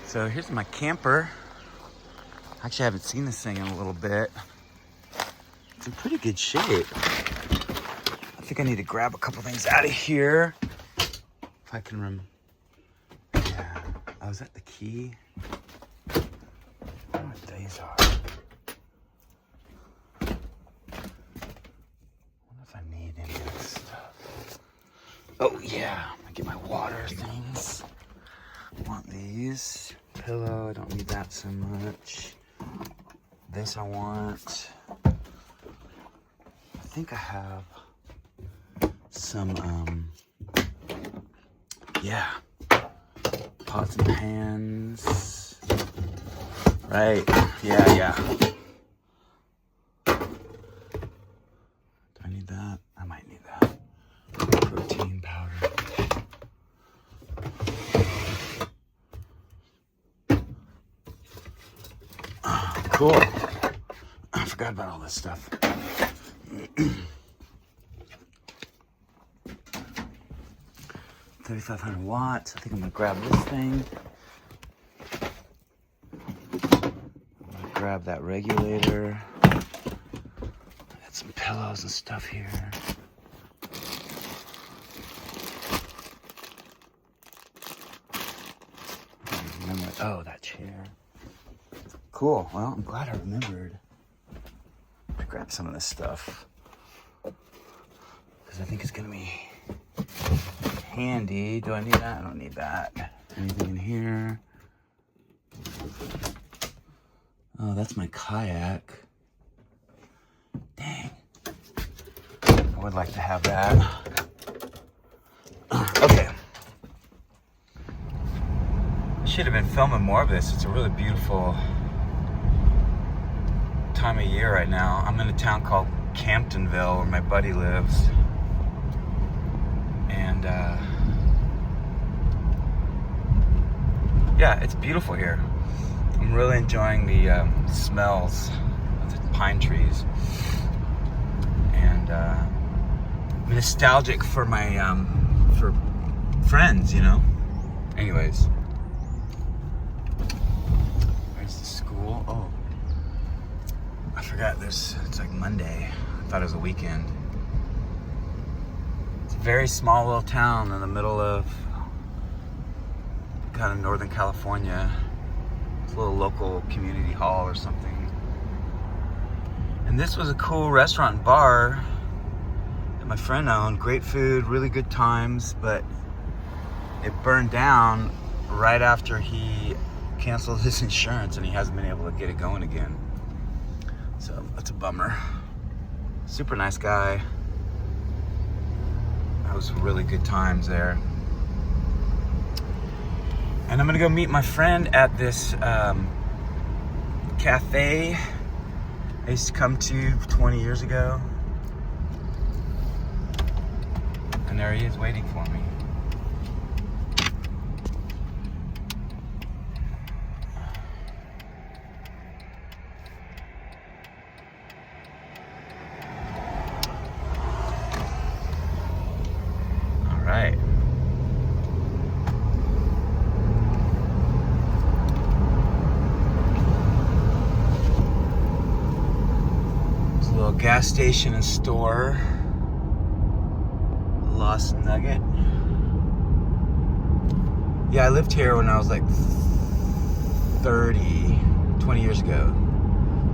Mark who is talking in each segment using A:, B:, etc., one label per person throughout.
A: So here's my camper. Actually, I haven't seen this thing in a little bit. It's in pretty good shape. I think I need to grab a couple things out of here. If I can remember. Yeah. Oh, is that the key? I don't know what these are. I wonder if I need any of this stuff. Oh, yeah. I'm gonna get my water things. I want these. Pillow, I don't need that so much. This I want. I think I have some, yeah, pots and pans. Right, yeah. Do I need that? I might need that. Protein powder. Cool. I forgot about all this stuff. 3,500 watts. I think I'm gonna grab this thing. I'm gonna grab that regulator. I got some pillows and stuff here. I don't remember. Oh, that chair. Cool. Well, I'm glad I remembered to grab some of this stuff because I think it's gonna be handy. Do I need that? I don't need that. Anything in here? Oh, that's my kayak. Dang. I would like to have that. Okay. I should have been filming more of this. It's a really beautiful time of year right now. I'm in a town called Camptonville where my buddy lives, and yeah, it's beautiful here. I'm really enjoying the smells of the pine trees, and I'm nostalgic for my for friends, you know. Anyways, where's the school? Oh, I forgot this. It's like Monday. I thought it was a weekend. It's a very small little town in the middle of kind of Northern California. It's a little local community hall or something. And this was a cool restaurant and bar that my friend owned. Great food, really good times, but it burned down right after he canceled his insurance and he hasn't been able to get it going again. So that's a bummer. Super nice guy. That was really good times there. And I'm gonna go meet my friend at this cafe I used to come to 20 years ago. And there he is waiting for me. Right. It's a little gas station and store. Lost Nugget. Yeah, I lived here when I was like 20 years ago.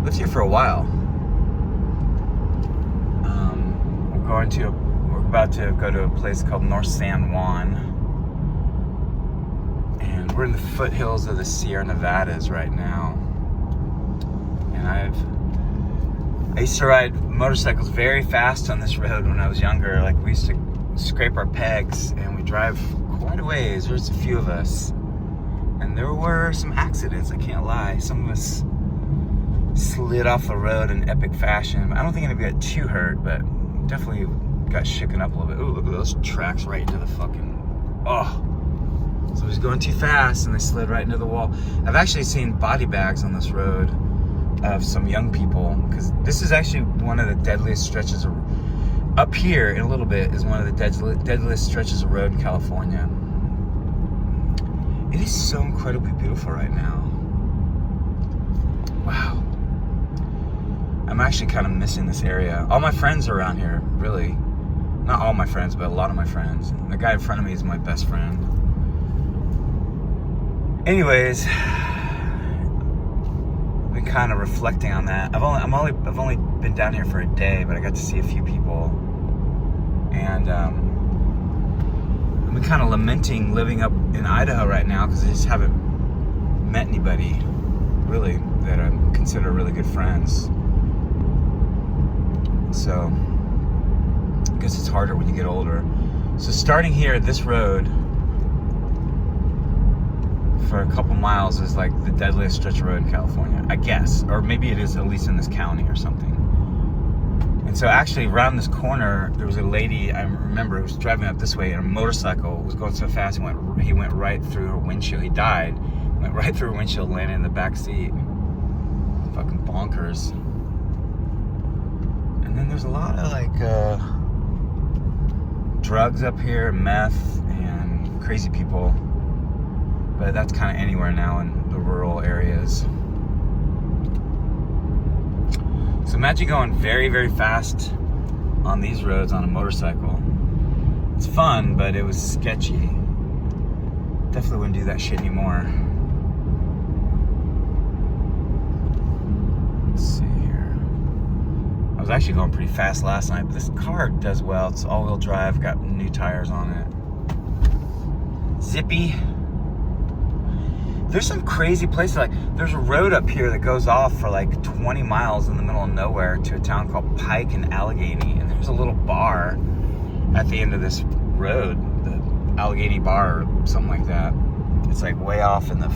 A: Lived here for a while. We're about to go to a place called North San Juan, and we're in the foothills of the Sierra Nevadas right now. And I used to ride motorcycles very fast on this road when I was younger. Like, we used to scrape our pegs and we drive quite a ways. There's a few of us, and there were some accidents, I can't lie. Some of us slid off the road in epic fashion. I don't think anybody got too hurt, but definitely got shooken up a little bit. Ooh, look at those tracks right into the fucking, oh. So he's going too fast and they slid right into the wall. I've actually seen body bags on this road of some young people, because this is actually one of the deadliest stretches of, up here in a little bit, is one of the deadliest stretches of road in California. It is so incredibly beautiful right now. Wow. I'm actually kind of missing this area. All my friends are around here, really. Not all my friends, but a lot of my friends. The guy in front of me is my best friend. Anyways, I've been kind of reflecting on that. I've only been down here for a day, but I got to see a few people, and I've been kind of lamenting living up in Idaho right now because I just haven't met anybody really that I consider really good friends. So I guess it's harder when you get older. So starting here, this road for a couple miles is like the deadliest stretch of road in California, I guess. Or maybe it is at least in this county or something. And so actually around this corner, there was a lady, I remember, who was driving up this way, and a motorcycle was going so fast, he went right through her windshield. He died, went right through her windshield, landed in the back seat. Fucking bonkers. And then there's a lot of like drugs up here, meth, and crazy people. But that's kind of anywhere now in the rural areas. So imagine going very, very fast on these roads on a motorcycle. It's fun, but it was sketchy. Definitely wouldn't do that shit anymore. Let's see here. I was actually going pretty fast last night, but this car does well. It's all-wheel drive, got new tires on it. Zippy. There's some crazy places, like there's a road up here that goes off for like 20 miles in the middle of nowhere to a town called Pike and Allegheny, and there's a little bar at the end of this road, the Allegheny Bar or something like that. It's like way off in the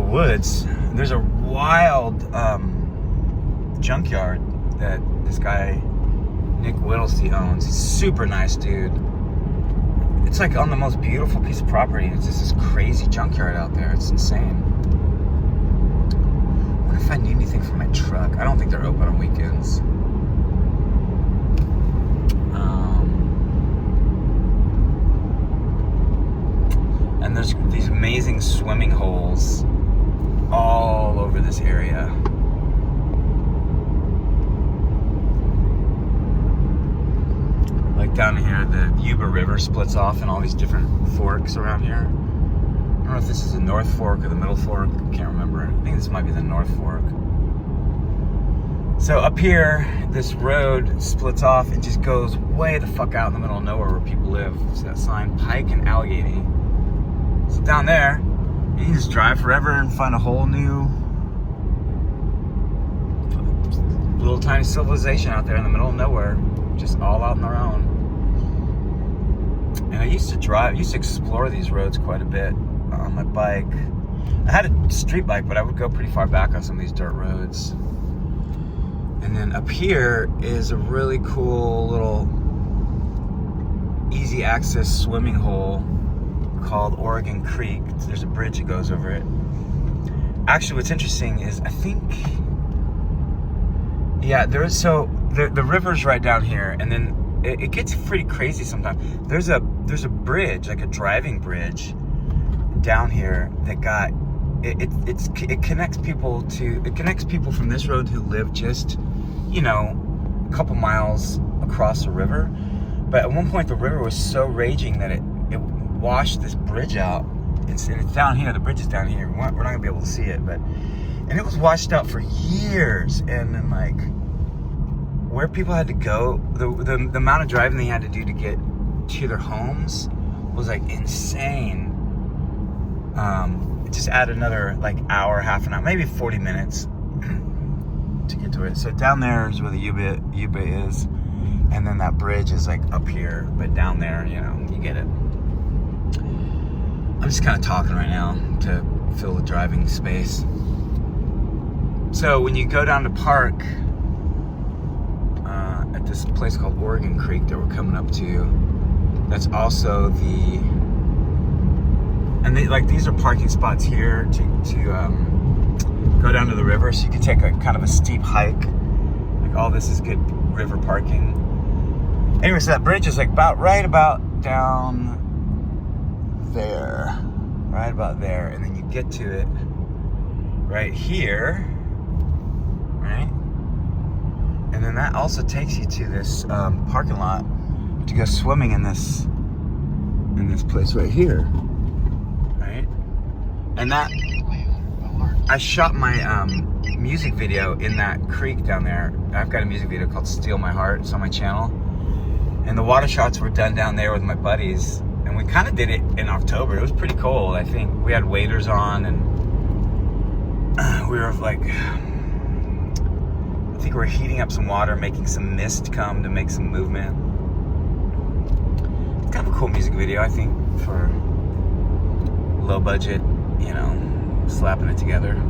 A: woods. There's a wild junkyard that this guy Nick Whittlesey owns. He's a super nice dude. It's like on the most beautiful piece of property. It's just this crazy junkyard out there. It's insane. What if I need anything for my truck? I don't think they're open on weekends. And there's these amazing swimming holes all over this area. Like down here, the Yuba River splits off in all these different forks around here. I don't know if this is the North Fork or the Middle Fork. I can't remember. I think this might be the North Fork. So up here, this road splits off and just goes way the fuck out in the middle of nowhere where people live. See that sign? Pike and Allegheny. So down there, you can just drive forever and find a whole new little tiny civilization out there in the middle of nowhere. Just all out on their own. And I used to explore these roads quite a bit on my bike. I had a street bike, but I would go pretty far back on some of these dirt roads. And then up here is a really cool little easy access swimming hole called Oregon Creek. There's a bridge that goes over it. Actually, what's interesting is I think, yeah, the river's right down here, and then it gets pretty crazy sometimes. There's a bridge, like a driving bridge down here that it connects people from this road who live just, a couple miles across the river. But at one point the river was so raging that it washed this bridge out. And it's down here, the bridge is down here. We're not gonna be able to see it, and it was washed out for years. And then like where people had to go, the amount of driving they had to do to get to their homes was like insane. Just add another like hour, half an hour, maybe 40 minutes to get to it. So down there is where the Yuba is, and then that bridge is like up here, but down there, you get it. I'm just kind of talking right now to fill the driving space. So when you go down to park at this place called Oregon Creek that we're coming up to, that's also these are parking spots here to go down to the river, so you can take a kind of a steep hike. Like all this is good river parking. Anyway, so that bridge is like right about down there. Right about there. And then you get to it right here. Right? And then that also takes you to this parking lot to go swimming in this place right here. Right? And that, I shot my music video in that creek down there. I've got a music video called Steal My Heart. It's on my channel. And the water shots were done down there with my buddies. And we kind of did it in October. It was pretty cold. I think we had waders on, and we were like, I think we were heating up some water, making some mist come to make some movement. It's kind of a cool music video, I think, for low budget, you know, slapping it together.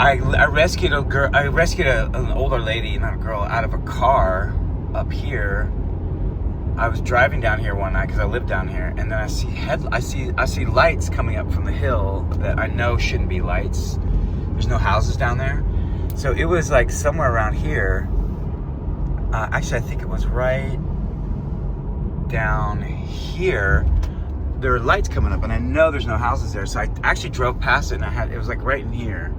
A: I rescued a girl. I rescued an older lady, not a girl, out of a car up here. I was driving down here one night because I live down here, and then I see lights coming up from the hill that I know shouldn't be lights. There's no houses down there, so it was like somewhere around here. Actually, I think it was right down here. There were lights coming up, and I know there's no houses there. So I actually drove past it, and it was like right in here.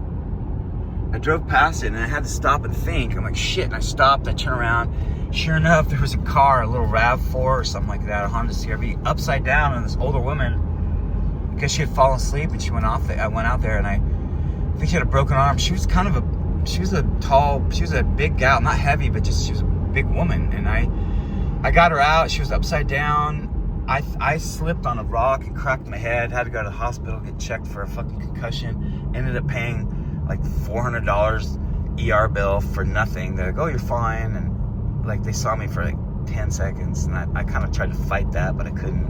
A: I drove past it, and I had to stop and think. I'm like, shit, and I stopped, I turned around. Sure enough, there was a car, a little RAV4 or something like that, a Honda CRV, upside down, and this older woman, because she had fallen asleep, and she went off. I went out there, and I think she had a broken arm. She was a big gal, not heavy, but she was a big woman, and I got her out. She was upside down. I slipped on a rock and cracked my head, had to go to the hospital, get checked for a fucking concussion, ended up paying like $400 ER bill for nothing. They're like, oh, you're fine. And like, they saw me for like 10 seconds, and I kind of tried to fight that, but I couldn't.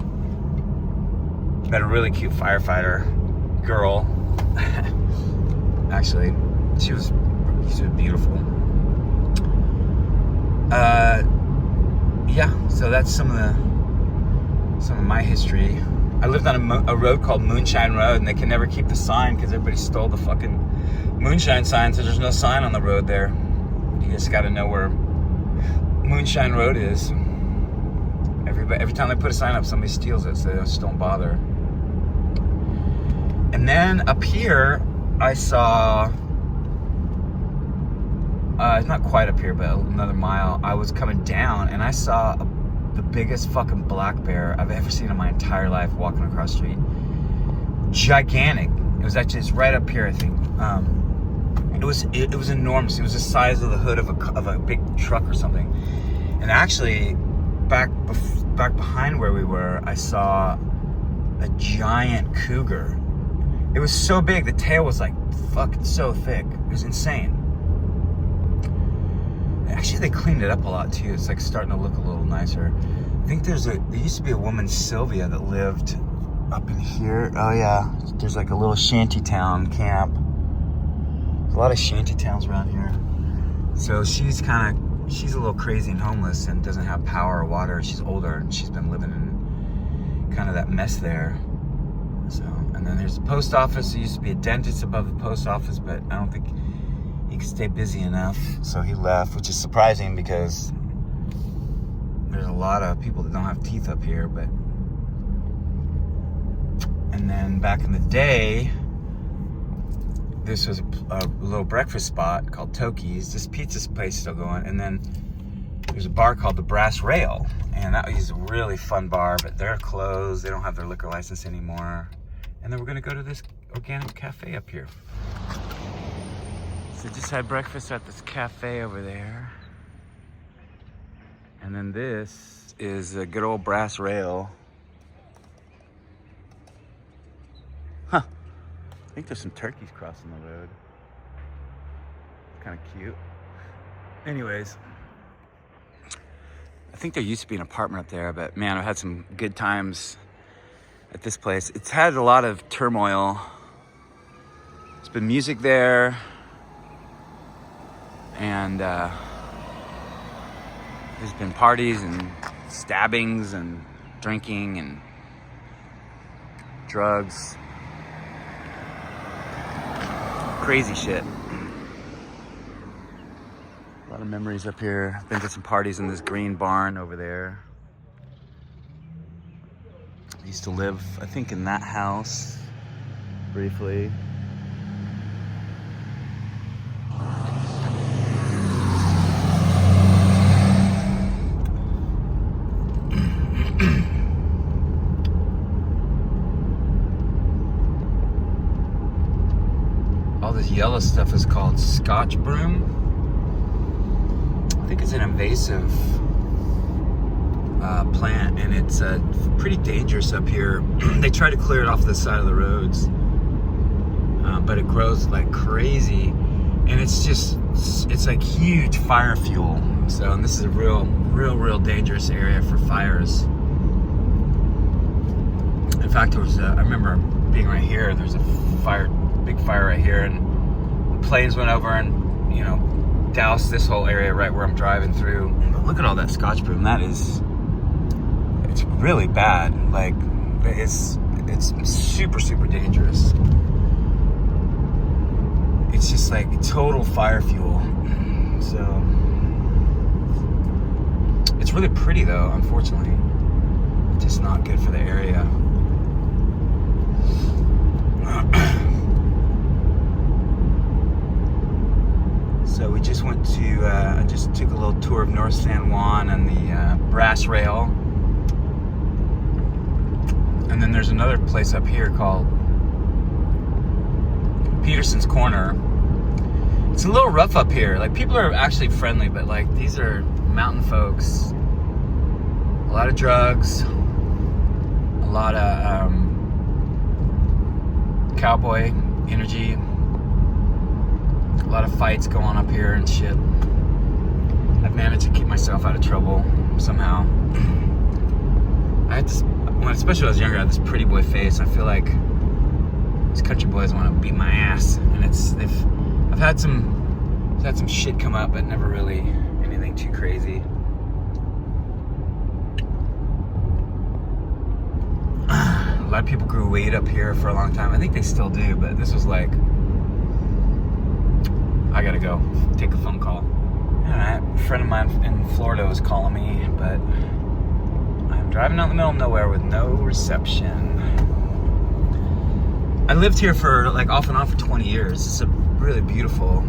A: Met a really cute firefighter girl. Actually, she was beautiful. Yeah, so that's some of my history. I lived on a road called Moonshine Road, and they can never keep the sign because everybody stole the fucking moonshine sign, so there's no sign on the road there. You just got to know where Moonshine Road is. Every time they put a sign up, somebody steals it, so they just don't bother. And then up here, I saw, not quite up here, but another mile, I was coming down, and I saw the biggest fucking black bear I've ever seen in my entire life walking across the street. Gigantic. It was actually, it's right up here, I think. It was enormous. It was the size of the hood of a big truck or something. And actually, back behind where we were, I saw a giant cougar. It was so big. The tail was like fucking so thick. It was insane. Actually, they cleaned it up a lot too. It's like starting to look a little nicer. I think there used to be a woman, Sylvia, that lived up in here. Oh yeah, there's like a little shanty town camp. There's a lot of shanty towns around here. So she's a little crazy and homeless and doesn't have power or water. She's older, and she's been living in kind of that mess there. So, and then there's the post office. There used to be a dentist above the post office, but I don't think he could stay busy enough, so he left, which is surprising because there's a lot of people that don't have teeth up here. But and then back in the day, this was a little breakfast spot called Toki's. This pizza place is still going. And then there's a bar called the Brass Rail, and that was a really fun bar, but they're closed. They don't have their liquor license anymore. And then we're gonna go to this organic cafe up here. So just had breakfast at this cafe over there. And then this is a good old Brass Rail. Huh. I think there's some turkeys crossing the road. Kind of cute. Anyways, I think there used to be an apartment up there, but man, I've had some good times at this place. It's had a lot of turmoil. There's been music there, and there's been parties and stabbings and drinking and drugs. Crazy shit. A lot of memories up here. Been to some parties in this green barn over there. Used to live, I think, in that house briefly. All this yellow stuff is called Scotch broom. I think it's an invasive plant, and it's pretty dangerous up here. They try to clear it off the side of the roads, but it grows like crazy, and it's like huge fire fuel. So, and this is a real dangerous area for fires. In fact, there was I remember being right here. There's a big fire right here, and planes went over and, you know, doused this whole area right where I'm driving through. But look at all that Scotch broom. It's really bad. Like, it's super dangerous. It's just like total fire fuel. So it's really pretty though, unfortunately. It's just not good for the area. So we just went to, I just took a little tour of North San Juan and the brass rail. And then there's another place up here called Peterson's Corner. It's a little rough up here. Like, people are actually friendly, but like, these are mountain folks. A lot of drugs. A lot of cowboy energy. A lot of fights going on up here and shit. I've managed to keep myself out of trouble somehow. I had this, especially when I was younger, I had this pretty boy face. I feel like these country boys want to beat my ass, and I've had some shit come up, but never really anything too crazy. A lot of people grew weed up here for a long time. I think they still do, but this was like, I gotta go take a phone call. Alright, a friend of mine in Florida was calling me, but I'm driving out in the middle of nowhere with no reception. I lived here for like off and on for 20 years. It's a really beautiful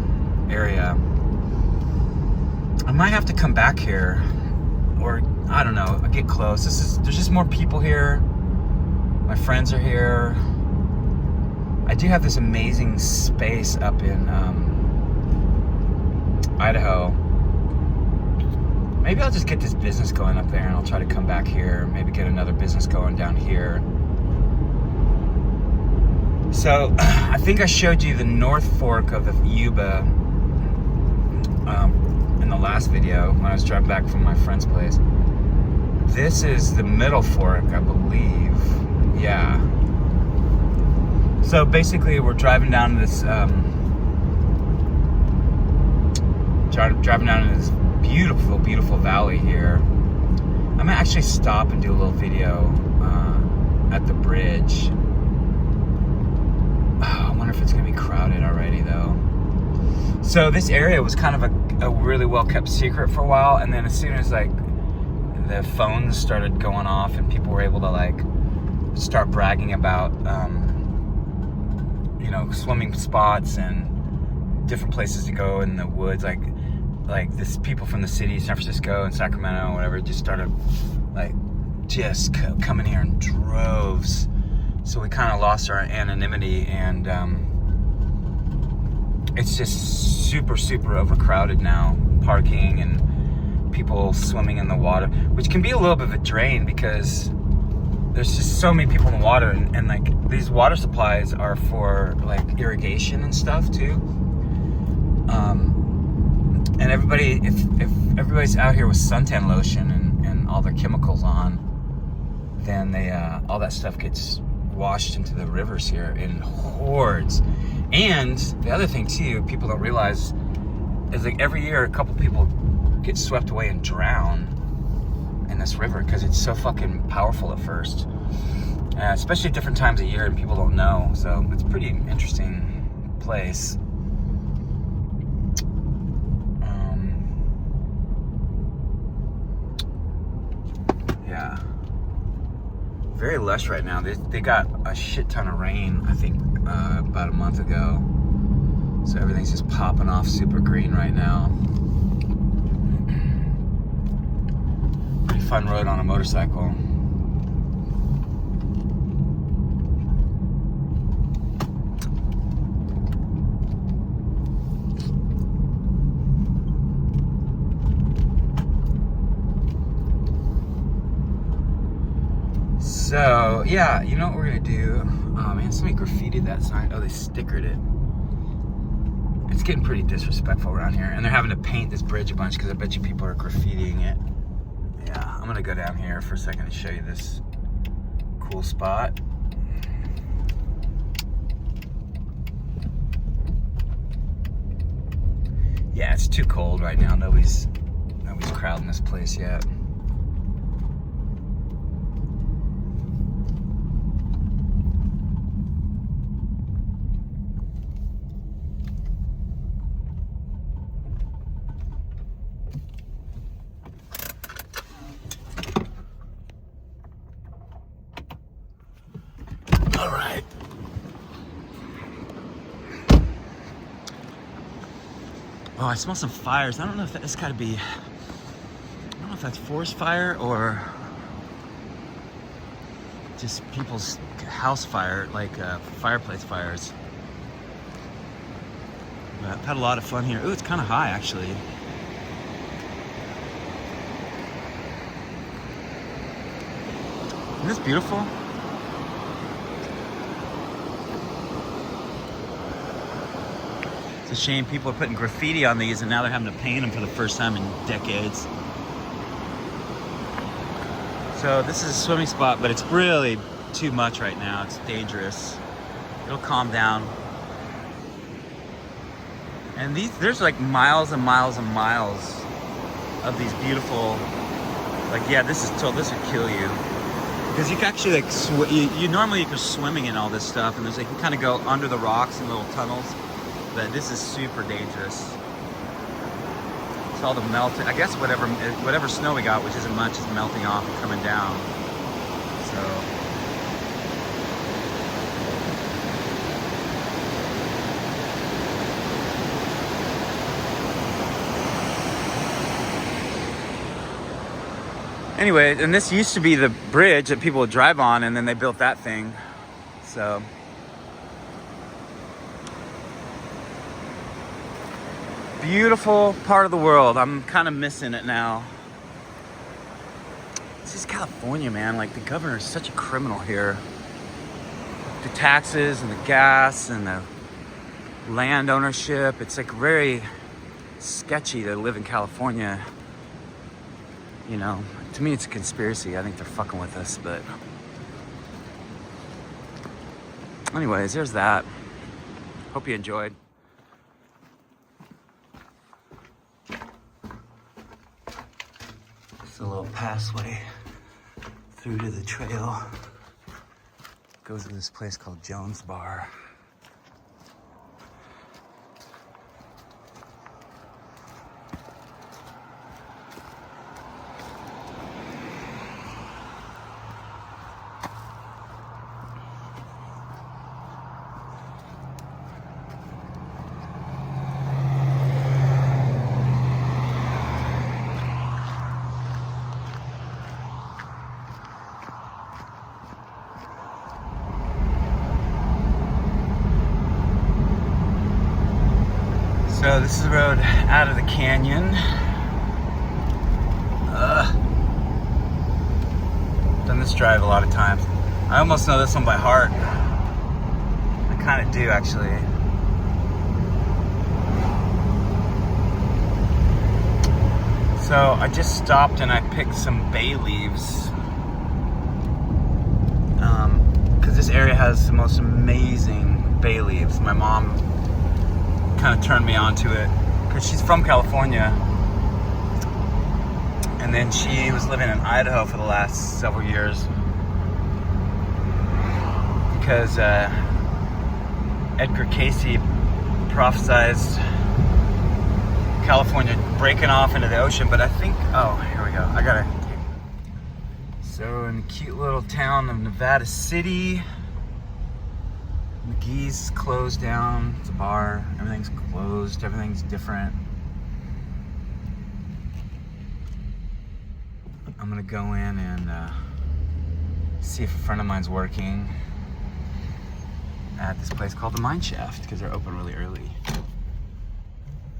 A: area. I might have to come back here, or I don't know, get close. There's just more people here. My friends are here. I do have this amazing space up in Idaho. Maybe I'll just get this business going up there, and I'll try to come back here. Maybe get another business going down here. So, I think I showed you the North Fork of the Yuba in the last video when I was driving back from my friend's place. This is the Middle Fork, I believe. Yeah. So basically, we're driving down this beautiful valley here. I'm gonna actually stop and do a little video at the bridge. Oh, I wonder if it's gonna be crowded already though. So this area was kind of a really well kept secret for a while, and then as soon as like the phones started going off and people were able to like start bragging about you know, swimming spots and different places to go in the woods, like this people from the city, San Francisco and Sacramento or whatever, just started like just coming here in droves. So we kind of lost our anonymity, and it's just super overcrowded now. Parking and people swimming in the water, which can be a little bit of a drain because there's just so many people in the water, and like these water supplies are for like irrigation and stuff too. And everybody, if everybody's out here with suntan lotion and all their chemicals on, then they all that stuff gets washed into the rivers here in hordes. And the other thing too, people don't realize, is like every year a couple people get swept away and drown in this river because it's so fucking powerful at first, especially at different times of year, and people don't know. So it's a pretty interesting place. Yeah, very lush right now. They got a shit ton of rain, I think, about a month ago. So everything's just popping off super green right now. Pretty fun road on a motorcycle. So, yeah, you know what we're gonna do? Oh man, somebody graffitied that sign. Oh, they stickered it. It's getting pretty disrespectful around here. And they're having to paint this bridge a bunch because I bet you people are graffitiing it. Yeah, I'm gonna go down here for a second to show you this cool spot. Yeah, it's too cold right now. Nobody's crowding this place yet. All right. Oh, I smell some fires. I don't know if that's gotta be, I don't know if that's forest fire or just people's house fire, like fireplace fires. But I've had a lot of fun here. Ooh, it's kind of high actually. Isn't this beautiful? It's a shame people are putting graffiti on these and now they're having to paint them for the first time in decades. So this is a swimming spot, but it's really too much right now. It's dangerous. It'll calm down. And there's like miles and miles and miles of these beautiful, like, yeah, this would kill you. Because you can actually like, you normally you're swimming in all this stuff and there's like, you kind of go under the rocks in little tunnels. But this is super dangerous. It's all the melting. I guess whatever snow we got, which isn't much, is melting off and coming down. So. Anyway, and this used to be the bridge that people would drive on, and then they built that thing. So. Beautiful part of the world. I'm kind of missing it now. This is California, man. Like, the governor is such a criminal here. The taxes and the gas and the land ownership. It's like very sketchy to live in California. You know, to me it's a conspiracy. I think they're fucking with us, but anyways, there's that. Hope you enjoyed. A little passway through to the trail. Goes to this place called Jones Bar. So this is the road out of the canyon. Done this drive a lot of times. I almost know this one by heart. I kind of do, actually. So I just stopped and I picked some bay leaves. Because this area has the most amazing bay leaves. My mom kind of turned me onto it because she's from California, and then she was living in Idaho for the last several years because Edgar Casey prophesized California breaking off into the ocean. But I think, oh, here we go. So in the cute little town of Nevada City, McGee's closed down. It's a bar. Everything's closed. Everything's different. I'm gonna go in and see if a friend of mine's working at this place called the Mine Shaft because they're open really early. I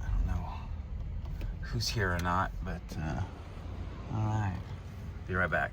A: don't know who's here or not, but all right. Be right back.